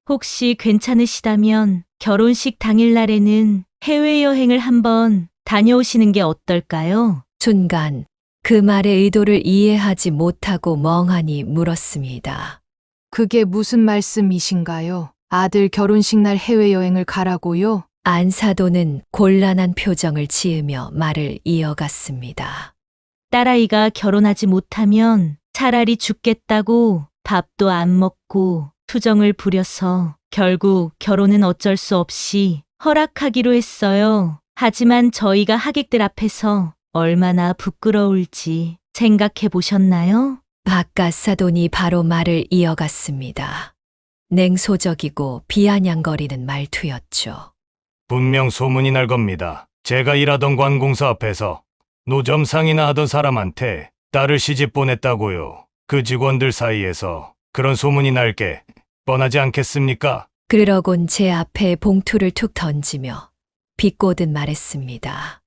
혹시 괜찮으시다면 결혼식 당일날에는 해외여행을 한번 다녀오시는 게 어떨까요? 순간 그 말의 의도를 이해하지 못하고 멍하니 물었습니다. 그게 무슨 말씀이신가요? 아들 결혼식 날 해외여행을 가라고요? 안 사돈은 곤란한 표정을 지으며 말을 이어갔습니다. 딸아이가 결혼하지 못하면 차라리 죽겠다고 밥도 안 먹고 투정을 부려서 결국 결혼은 어쩔 수 없이 허락하기로 했어요. 하지만 저희가 하객들 앞에서 얼마나 부끄러울지 생각해 보셨나요? 바깥 사돈이 바로 말을 이어갔습니다. 냉소적이고 비아냥거리는 말투였죠. 분명 소문이 날 겁니다. 제가 일하던 관공서 앞에서 노점상이나 하던 사람한테 딸을 시집 보냈다고요. 그 직원들 사이에서 그런 소문이 날 게 뻔하지 않겠습니까? 그러곤 제 앞에 봉투를 툭 던지며 비꼬듯 말했습니다.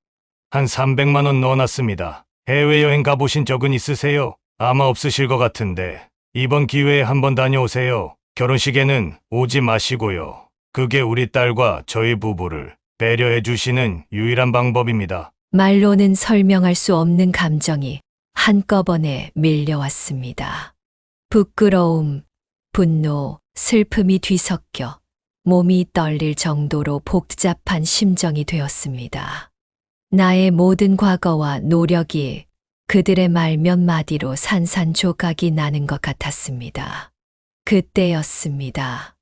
한 300만 원 넣어놨습니다. 해외여행 가보신 적은 있으세요? 아마 없으실 것 같은데 이번 기회에 한번 다녀오세요. 결혼식에는 오지 마시고요. 그게 우리 딸과 저희 부부를 배려해 주시는 유일한 방법입니다. 말로는 설명할 수 없는 감정이 한꺼번에 밀려왔습니다. 부끄러움, 분노, 슬픔이 뒤섞여 몸이 떨릴 정도로 복잡한 심정이 되었습니다. 나의 모든 과거와 노력이 그들의 말 몇 마디로 산산조각이 나는 것 같았습니다. 그때였습니다.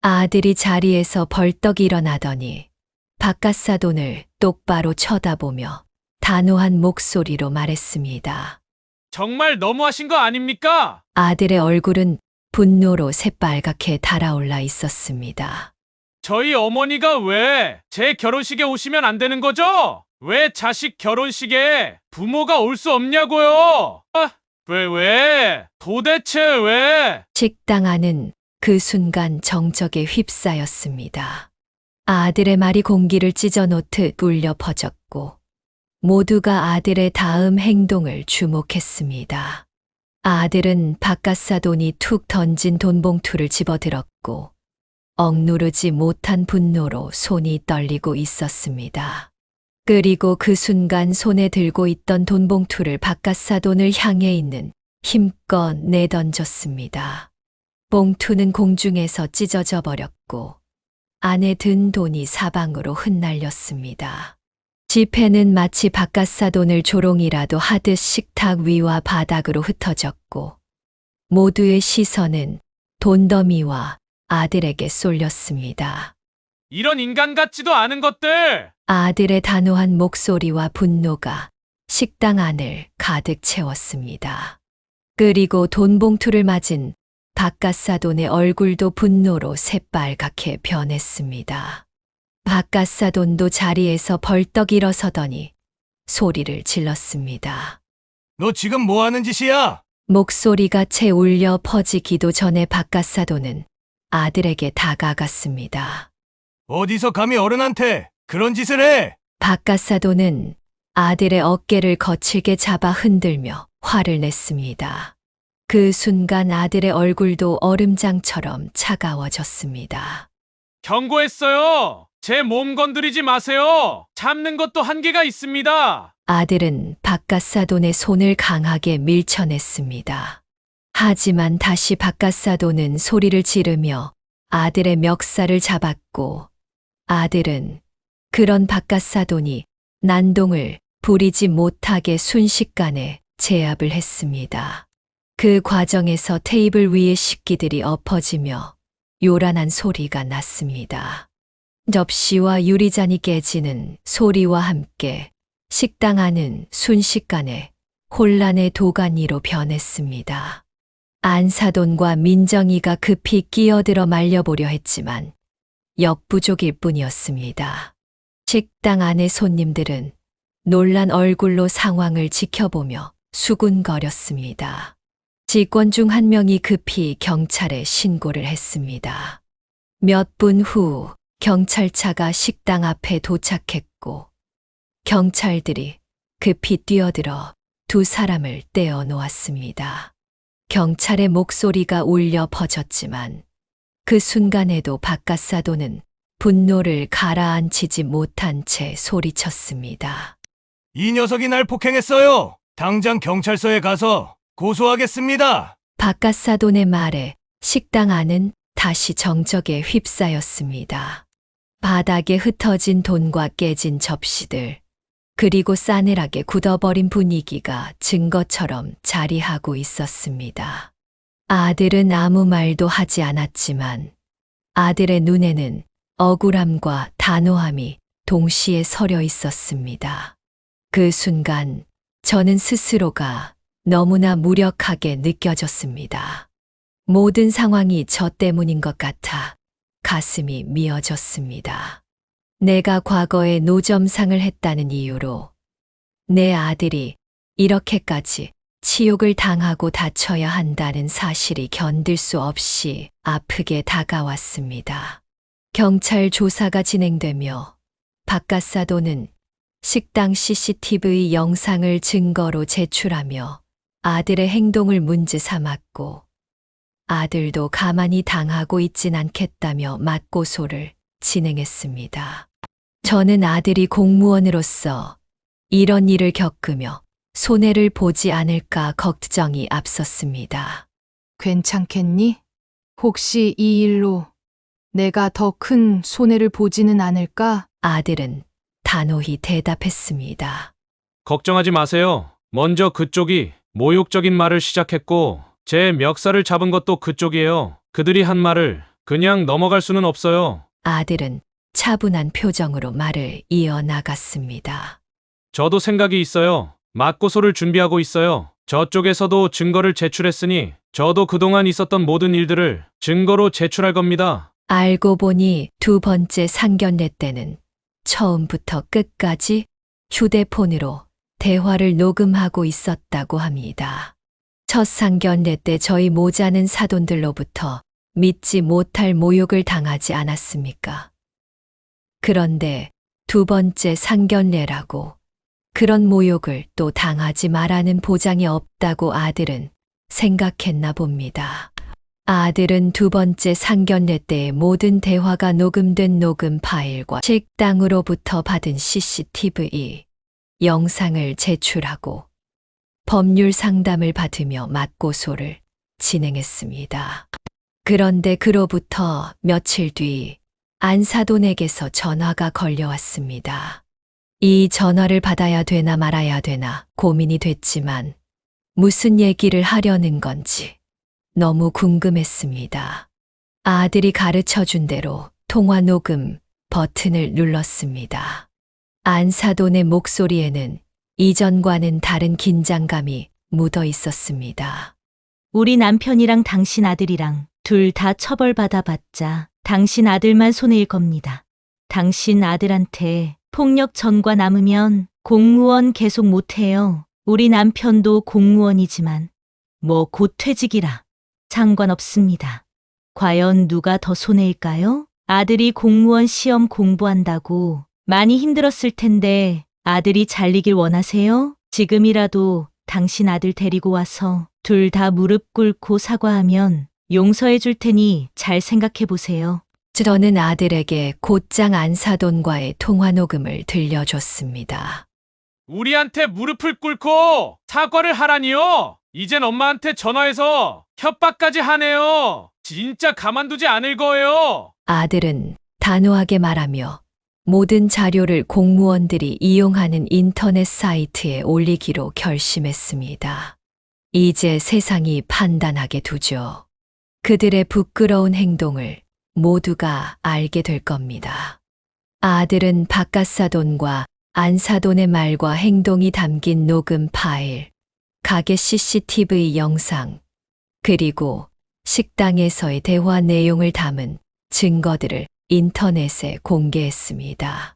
아들이 자리에서 벌떡 일어나더니 바깥 사돈을 똑바로 쳐다보며 단호한 목소리로 말했습니다. 정말 너무하신 거 아닙니까? 아들의 얼굴은 분노로 새빨갛게 달아올라 있었습니다. 저희 어머니가 왜 제 결혼식에 오시면 안 되는 거죠? 왜 자식 결혼식에 부모가 올 수 없냐고요? 왜? 도대체 왜? 식당 안은 그 순간 정적에 휩싸였습니다. 아들의 말이 공기를 찢어놓듯 울려 퍼졌고 모두가 아들의 다음 행동을 주목했습니다. 아들은 바깥 사돈이 툭 던진 돈봉투를 집어들었고 억누르지 못한 분노로 손이 떨리고 있었습니다. 그리고 그 순간 손에 들고 있던 돈봉투를 바깥 사돈을 향해 있는 힘껏 내던졌습니다. 봉투는 공중에서 찢어져 버렸고 안에 든 돈이 사방으로 흩날렸습니다. 지폐는 마치 바깥 사돈을 조롱이라도 하듯 식탁 위와 바닥으로 흩어졌고 모두의 시선은 돈더미와 아들에게 쏠렸습니다. 이런 인간 같지도 않은 것들! 아들의 단호한 목소리와 분노가 식당 안을 가득 채웠습니다. 그리고 돈봉투를 맞은 바깥 사돈의 얼굴도 분노로 새빨갛게 변했습니다. 바깥 사돈도 자리에서 벌떡 일어서더니 소리를 질렀습니다. 너 지금 뭐 하는 짓이야? 목소리가 채 울려 퍼지기도 전에 바깥 사돈은 아들에게 다가갔습니다. 어디서 감히 어른한테 그런 짓을 해? 바깥 사돈은 아들의 어깨를 거칠게 잡아 흔들며 화를 냈습니다. 그 순간 아들의 얼굴도 얼음장처럼 차가워졌습니다. 경고했어요! 제 몸 건드리지 마세요. 잡는 것도 한계가 있습니다. 아들은 박갓사돈의 손을 강하게 밀쳐냈습니다. 하지만 다시 박갓사돈은 소리를 지르며 아들의 멱살을 잡았고 아들은 그런 박갓사돈이 난동을 부리지 못하게 순식간에 제압을 했습니다. 그 과정에서 테이블 위의 식기들이 엎어지며 요란한 소리가 났습니다. 접시와 유리잔이 깨지는 소리와 함께 식당 안은 순식간에 혼란의 도가니로 변했습니다. 안사돈과 민정이가 급히 끼어들어 말려보려 했지만 역부족일 뿐이었습니다. 식당 안의 손님들은 놀란 얼굴로 상황을 지켜보며 수군거렸습니다. 직원 중 한 명이 급히 경찰에 신고를 했습니다. 몇 분 후 경찰차가 식당 앞에 도착했고 경찰들이 급히 뛰어들어 두 사람을 떼어 놓았습니다. 경찰의 목소리가 울려 퍼졌지만 그 순간에도 박갓사돈은 분노를 가라앉히지 못한 채 소리쳤습니다. 이 녀석이 날 폭행했어요. 당장 경찰서에 가서 고소하겠습니다. 박갓사돈의 말에 식당 안은 다시 정적에 휩싸였습니다. 바닥에 흩어진 돈과 깨진 접시들, 그리고 싸늘하게 굳어버린 분위기가 증거처럼 자리하고 있었습니다. 아들은 아무 말도 하지 않았지만 아들의 눈에는 억울함과 단호함이 동시에 서려 있었습니다. 그 순간 저는 스스로가 너무나 무력하게 느껴졌습니다. 모든 상황이 저 때문인 것 같아 가슴이 미어졌습니다. 내가 과거에 노점상을 했다는 이유로 내 아들이 이렇게까지 치욕을 당하고 다쳐야 한다는 사실이 견딜 수 없이 아프게 다가왔습니다. 경찰 조사가 진행되며 박갓사돈은 식당 CCTV 영상을 증거로 제출하며 아들의 행동을 문제 삼았고 아들도 가만히 당하고 있진 않겠다며 맞고소를 진행했습니다. 저는 아들이 공무원으로서 이런 일을 겪으며 손해를 보지 않을까 걱정이 앞섰습니다. 괜찮겠니? 혹시 이 일로 내가 더 큰 손해를 보지는 않을까? 아들은 단호히 대답했습니다. 걱정하지 마세요. 먼저 그쪽이 모욕적인 말을 시작했고 제 멱살을 잡은 것도 그쪽이에요. 그들이 한 말을 그냥 넘어갈 수는 없어요. 아들은 차분한 표정으로 말을 이어나갔습니다. 저도 생각이 있어요. 맞고소를 준비하고 있어요. 저쪽에서도 증거를 제출했으니 저도 그동안 있었던 모든 일들을 증거로 제출할 겁니다. 알고 보니 두 번째 상견례 때는 처음부터 끝까지 휴대폰으로 대화를 녹음하고 있었다고 합니다. 첫 상견례 때 저희 모자는 사돈들로부터 믿지 못할 모욕을 당하지 않았습니까? 그런데 두 번째 상견례라고 그런 모욕을 또 당하지 말라는 보장이 없다고 아들은 생각했나 봅니다. 아들은 두 번째 상견례 때의 모든 대화가 녹음된 녹음 파일과 식당으로부터 받은 CCTV 영상을 제출하고 법률 상담을 받으며 맞고소를 진행했습니다. 그런데 그로부터 며칠 뒤 안사돈에게서 전화가 걸려왔습니다. 이 전화를 받아야 되나 말아야 되나 고민이 됐지만 무슨 얘기를 하려는 건지 너무 궁금했습니다. 아들이 가르쳐 준 대로 통화 녹음 버튼을 눌렀습니다. 안사돈의 목소리에는 이전과는 다른 긴장감이 묻어 있었습니다. 우리 남편이랑 당신 아들이랑 둘 다 처벌받아봤자 당신 아들만 손해일 겁니다. 당신 아들한테 폭력 전과 남으면 공무원 계속 못해요. 우리 남편도 공무원이지만 뭐 곧 퇴직이라 상관없습니다. 과연 누가 더 손해일까요? 아들이 공무원 시험 공부한다고 많이 힘들었을 텐데 아들이 잘리길 원하세요? 지금이라도 당신 아들 데리고 와서 둘 다 무릎 꿇고 사과하면 용서해 줄 테니 잘 생각해 보세요. 저는 아들에게 곧장 안사돈과의 통화 녹음을 들려줬습니다. 우리한테 무릎을 꿇고 사과를 하라니요? 이젠 엄마한테 전화해서 협박까지 하네요. 진짜 가만두지 않을 거예요. 아들은 단호하게 말하며 모든 자료를 공무원들이 이용하는 인터넷 사이트에 올리기로 결심했습니다. 이제 세상이 판단하게 두죠. 그들의 부끄러운 행동을 모두가 알게 될 겁니다. 아들은 박가사돈과 안사돈의 말과 행동이 담긴 녹음 파일, 가게 CCTV 영상, 그리고 식당에서의 대화 내용을 담은 증거들을 인터넷에 공개했습니다.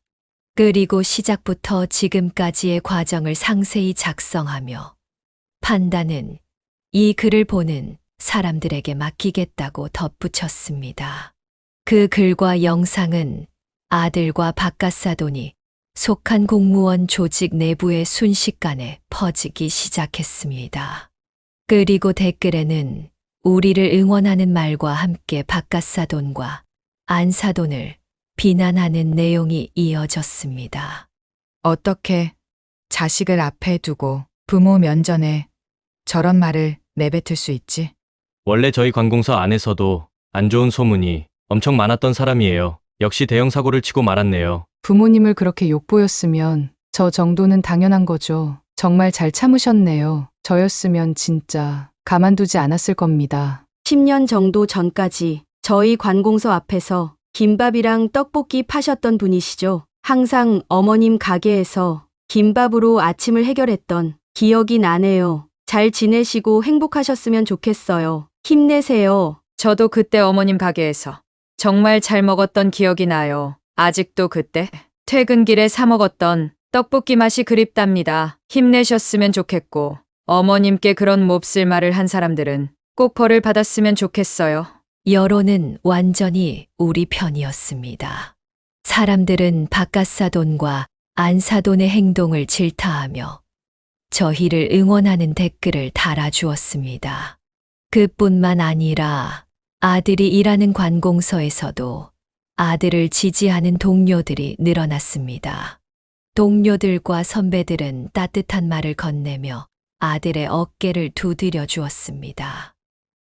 그리고 시작부터 지금까지의 과정을 상세히 작성하며 판단은 이 글을 보는 사람들에게 맡기겠다고 덧붙였습니다. 그 글과 영상은 아들과 박가사돈이 속한 공무원 조직 내부에 순식간에 퍼지기 시작했습니다. 그리고 댓글에는 우리를 응원하는 말과 함께 박가사돈과 안사돈을 비난하는 내용이 이어졌습니다. 어떻게 자식을 앞에 두고 부모 면전에 저런 말을 내뱉을 수 있지? 원래 저희 관공서 안에서도 안 좋은 소문이 엄청 많았던 사람이에요. 역시 대형 사고를 치고 말았네요. 부모님을 그렇게 욕보였으면 저 정도는 당연한 거죠. 정말 잘 참으셨네요. 저였으면 진짜 가만두지 않았을 겁니다. 10년 정도 전까지 저희 관공서 앞에서 김밥이랑 떡볶이 파셨던 분이시죠. 항상 어머님 가게에서 김밥으로 아침을 해결했던 기억이 나네요. 잘 지내시고 행복하셨으면 좋겠어요. 힘내세요. 저도 그때 어머님 가게에서 정말 잘 먹었던 기억이 나요. 아직도 그때 퇴근길에 사 먹었던 떡볶이 맛이 그립답니다. 힘내셨으면 좋겠고 어머님께 그런 몹쓸 말을 한 사람들은 꼭 벌을 받았으면 좋겠어요. 여론은 완전히 우리 편이었습니다. 사람들은 박가사돈과 안사돈의 행동을 질타하며 저희를 응원하는 댓글을 달아주었습니다. 그뿐만 아니라 아들이 일하는 관공서에서도 아들을 지지하는 동료들이 늘어났습니다. 동료들과 선배들은 따뜻한 말을 건네며 아들의 어깨를 두드려 주었습니다.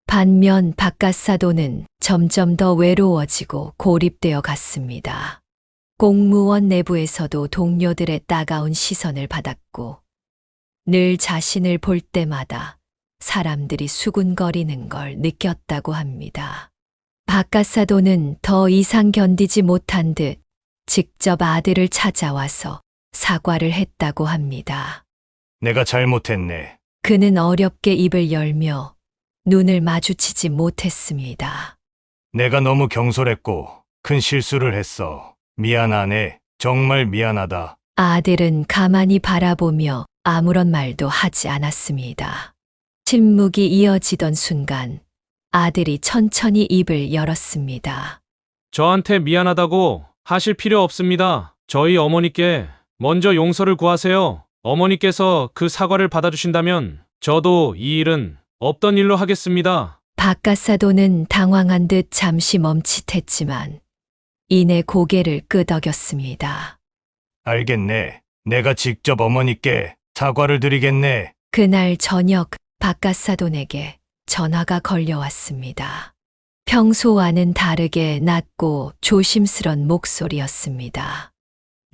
반면 박가사돈은 점점 더 외로워지고 고립되어 갔습니다. 공무원 내부에서도 동료들의 따가운 시선을 받았고 늘 자신을 볼 때마다 사람들이 수군거리는 걸 느꼈다고 합니다. 박가사돈은 더 이상 견디지 못한 듯 직접 아들을 찾아와서 사과를 했다고 합니다. 내가 잘못했네. 그는 어렵게 입을 열며 눈을 마주치지 못했습니다. 내가 너무 경솔했고 큰 실수를 했어. 미안하네. 정말 미안하다. 아들은 가만히 바라보며 아무런 말도 하지 않았습니다. 침묵이 이어지던 순간 아들이 천천히 입을 열었습니다. 저한테 미안하다고 하실 필요 없습니다. 저희 어머니께 먼저 용서를 구하세요. 어머니께서 그 사과를 받아주신다면 저도 이 일은 없던 일로 하겠습니다. 박가사돈은 당황한 듯 잠시 멈칫했지만 이내 고개를 끄덕였습니다. 알겠네. 내가 직접 어머니께 사과를 드리겠네. 그날 저녁 박가사돈에게 전화가 걸려왔습니다. 평소와는 다르게 낮고 조심스런 목소리였습니다.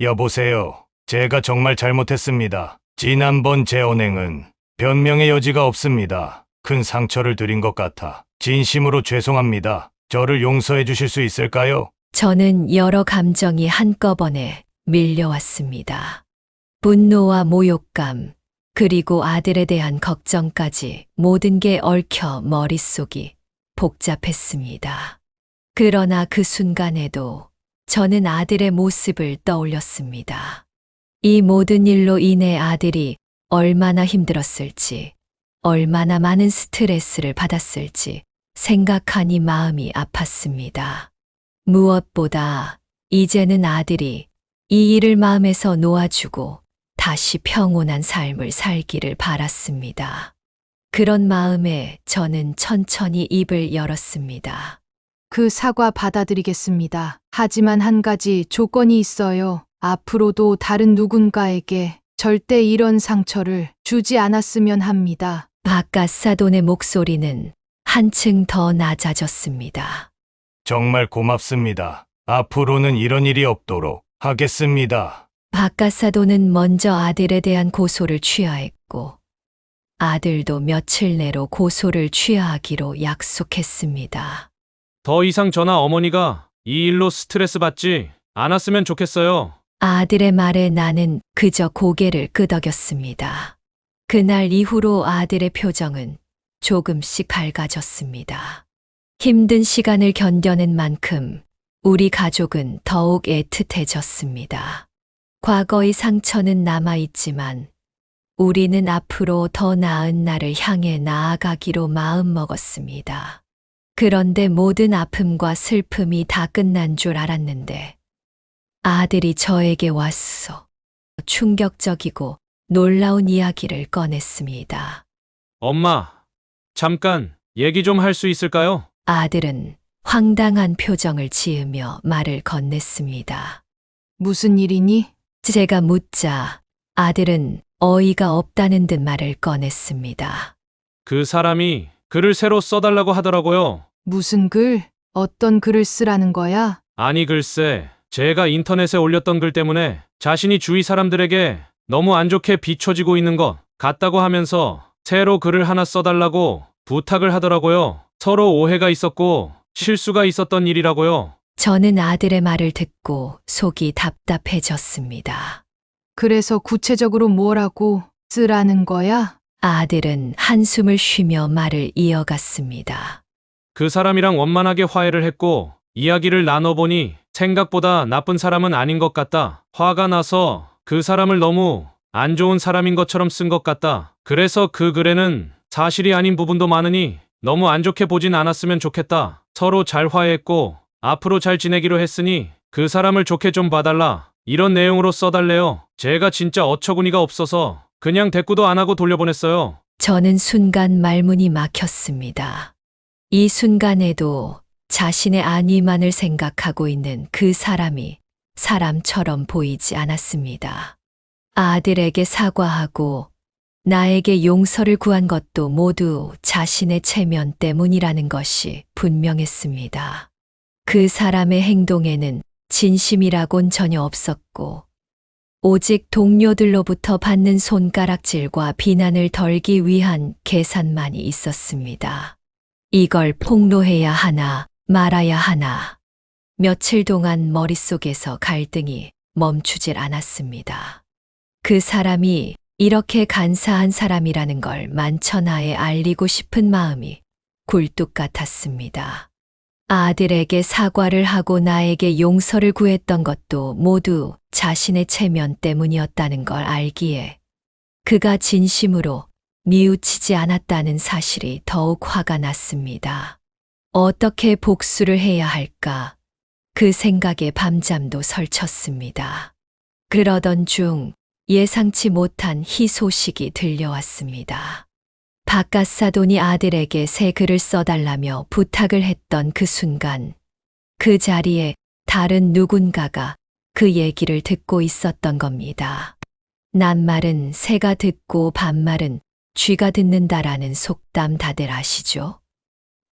여보세요. 제가 정말 잘못했습니다. 지난번 제 언행은 변명의 여지가 없습니다. 큰 상처를 드린 것 같아 진심으로 죄송합니다. 저를 용서해 주실 수 있을까요? 저는 여러 감정이 한꺼번에 밀려왔습니다. 분노와 모욕감, 그리고 아들에 대한 걱정까지 모든 게 얽혀 머릿속이 복잡했습니다. 그러나 그 순간에도 저는 아들의 모습을 떠올렸습니다. 이 모든 일로 인해 아들이 얼마나 힘들었을지, 얼마나 많은 스트레스를 받았을지 생각하니 마음이 아팠습니다. 무엇보다 이제는 아들이 이 일을 마음에서 놓아주고 다시 평온한 삶을 살기를 바랐습니다. 그런 마음에 저는 천천히 입을 열었습니다. 그 사과 받아들이겠습니다. 하지만 한 가지 조건이 있어요. 앞으로도 다른 누군가에게 절대 이런 상처를 주지 않았으면 합니다. 바깥 사돈의 목소리는 한층 더 낮아졌습니다. 정말 고맙습니다. 앞으로는 이런 일이 없도록 하겠습니다. 바깥 사돈은 먼저 아들에 대한 고소를 취하했고 아들도 며칠 내로 고소를 취하하기로 약속했습니다. 더 이상 저나 어머니가 이 일로 스트레스 받지 않았으면 좋겠어요. 아들의 말에 나는 그저 고개를 끄덕였습니다. 그날 이후로 아들의 표정은 조금씩 밝아졌습니다. 힘든 시간을 견뎌낸 만큼 우리 가족은 더욱 애틋해졌습니다. 과거의 상처는 남아있지만 우리는 앞으로 더 나은 날을 향해 나아가기로 마음먹었습니다. 그런데 모든 아픔과 슬픔이 다 끝난 줄 알았는데 아들이 저에게 왔어. 충격적이고 놀라운 이야기를 꺼냈습니다. 엄마, 잠깐 얘기 좀 할 수 있을까요? 아들은 황당한 표정을 지으며 말을 건넸습니다. 무슨 일이니? 제가 묻자 아들은 어이가 없다는 듯 말을 꺼냈습니다. 그 사람이 글을 새로 써달라고 하더라고요. 무슨 글? 어떤 글을 쓰라는 거야? 아니 글쎄, 제가 인터넷에 올렸던 글 때문에 자신이 주위 사람들에게 너무 안 좋게 비춰지고 있는 것 같다고 하면서 새로 글을 하나 써달라고 부탁을 하더라고요. 서로 오해가 있었고 실수가 있었던 일이라고요. 저는 아들의 말을 듣고 속이 답답해졌습니다. 그래서 구체적으로 뭐라고 쓰라는 거야? 아들은 한숨을 쉬며 말을 이어갔습니다. 그 사람이랑 원만하게 화해를 했고 이야기를 나눠보니 생각보다 나쁜 사람은 아닌 것 같다. 화가 나서 그 사람을 너무 안 좋은 사람인 것처럼 쓴 것 같다. 그래서 그 글에는 사실이 아닌 부분도 많으니 너무 안 좋게 보진 않았으면 좋겠다. 서로 잘 화해했고 앞으로 잘 지내기로 했으니 그 사람을 좋게 좀 봐달라. 이런 내용으로 써달래요. 제가 진짜 어처구니가 없어서 그냥 대꾸도 안 하고 돌려보냈어요. 저는 순간 말문이 막혔습니다. 이 순간에도 자신의 안위만을 생각하고 있는 그 사람이 사람처럼 보이지 않았습니다. 아들에게 사과하고 나에게 용서를 구한 것도 모두 자신의 체면 때문이라는 것이 분명했습니다. 그 사람의 행동에는 진심이라곤 전혀 없었고 오직 동료들로부터 받는 손가락질과 비난을 덜기 위한 계산만이 있었습니다. 이걸 폭로해야 하나 말아야 하나. 며칠 동안 머릿속에서 갈등이 멈추질 않았습니다. 그 사람이 이렇게 간사한 사람이라는 걸 만천하에 알리고 싶은 마음이 굴뚝 같았습니다. 아들에게 사과를 하고 나에게 용서를 구했던 것도 모두 자신의 체면 때문이었다는 걸 알기에 그가 진심으로 뉘우치지 않았다는 사실이 더욱 화가 났습니다. 어떻게 복수를 해야 할까? 그 생각에 밤잠도 설쳤습니다. 그러던 중 예상치 못한 희소식이 들려왔습니다. 바깥 사돈이 아들에게 새 글을 써달라며 부탁을 했던 그 순간 그 자리에 다른 누군가가 그 얘기를 듣고 있었던 겁니다. 낱말은 새가 듣고 반말은 쥐가 듣는다라는 속담 다들 아시죠?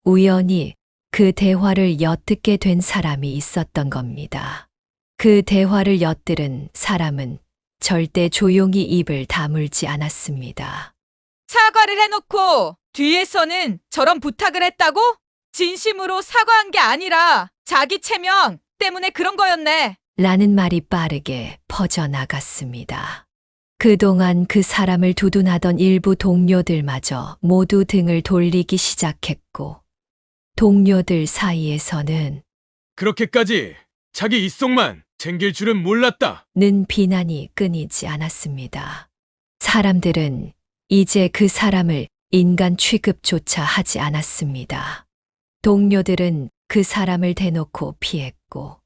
우연히 그 대화를 엿듣게 된 사람이 있었던 겁니다. 그 대화를 엿들은 사람은 절대 조용히 입을 다물지 않았습니다. 사과를 해놓고 뒤에서는 저런 부탁을 했다고? 진심으로 사과한 게 아니라 자기 체면 때문에 그런 거였네. 라는 말이 빠르게 퍼져나갔습니다. 그동안 그 사람을 두둔하던 일부 동료들마저 모두 등을 돌리기 시작했고 동료들 사이에서는 그렇게까지 자기 입속만 챙길 줄은 몰랐다. 는 비난이 끊이지 않았습니다. 사람들은 이제 그 사람을 인간 취급조차 하지 않았습니다. 동료들은 그 사람을 대놓고 피했고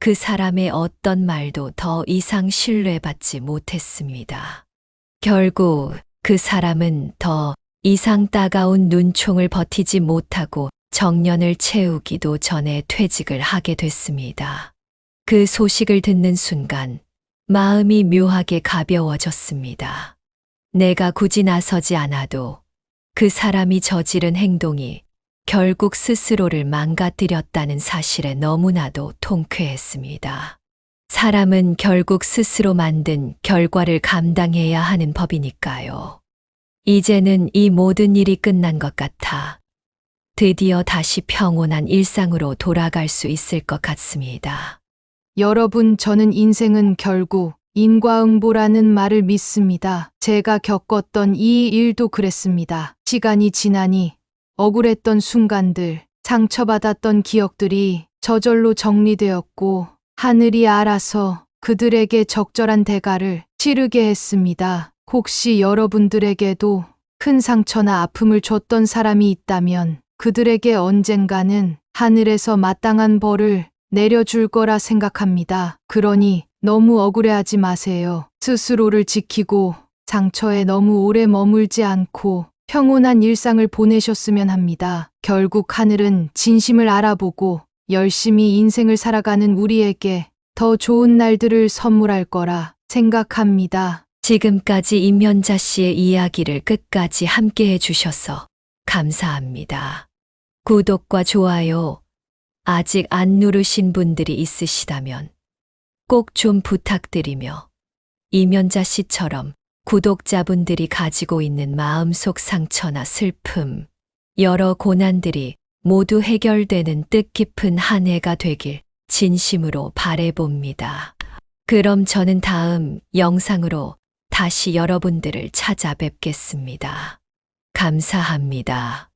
그 사람의 어떤 말도 더 이상 신뢰받지 못했습니다. 결국 그 사람은 더 이상 따가운 눈총을 버티지 못하고 정년을 채우기도 전에 퇴직을 하게 됐습니다. 그 소식을 듣는 순간 마음이 묘하게 가벼워졌습니다. 내가 굳이 나서지 않아도 그 사람이 저지른 행동이 결국 스스로를 망가뜨렸다는 사실에 너무나도 통쾌했습니다. 사람은 결국 스스로 만든 결과를 감당해야 하는 법이니까요. 이제는 이 모든 일이 끝난 것 같아 드디어 다시 평온한 일상으로 돌아갈 수 있을 것 같습니다. 여러분, 저는 인생은 결국 인과응보라는 말을 믿습니다. 제가 겪었던 이 일도 그랬습니다. 시간이 지나니 억울했던 순간들, 상처받았던 기억들이 저절로 정리되었고 하늘이 알아서 그들에게 적절한 대가를 치르게 했습니다. 혹시 여러분들에게도 큰 상처나 아픔을 줬던 사람이 있다면 그들에게 언젠가는 하늘에서 마땅한 벌을 내려줄 거라 생각합니다. 그러니 너무 억울해하지 마세요. 스스로를 지키고 상처에 너무 오래 머물지 않고 평온한 일상을 보내셨으면 합니다. 결국 하늘은 진심을 알아보고 열심히 인생을 살아가는 우리에게 더 좋은 날들을 선물할 거라 생각합니다. 지금까지 임연자 씨의 이야기를 끝까지 함께 해주셔서 감사합니다. 구독과 좋아요 아직 안 누르신 분들이 있으시다면 꼭 좀 부탁드리며 임연자 씨처럼 구독자분들이 가지고 있는 마음속 상처나 슬픔, 여러 고난들이 모두 해결되는 뜻깊은 한 해가 되길 진심으로 바라봅니다. 그럼 저는 다음 영상으로 다시 여러분들을 찾아뵙겠습니다. 감사합니다.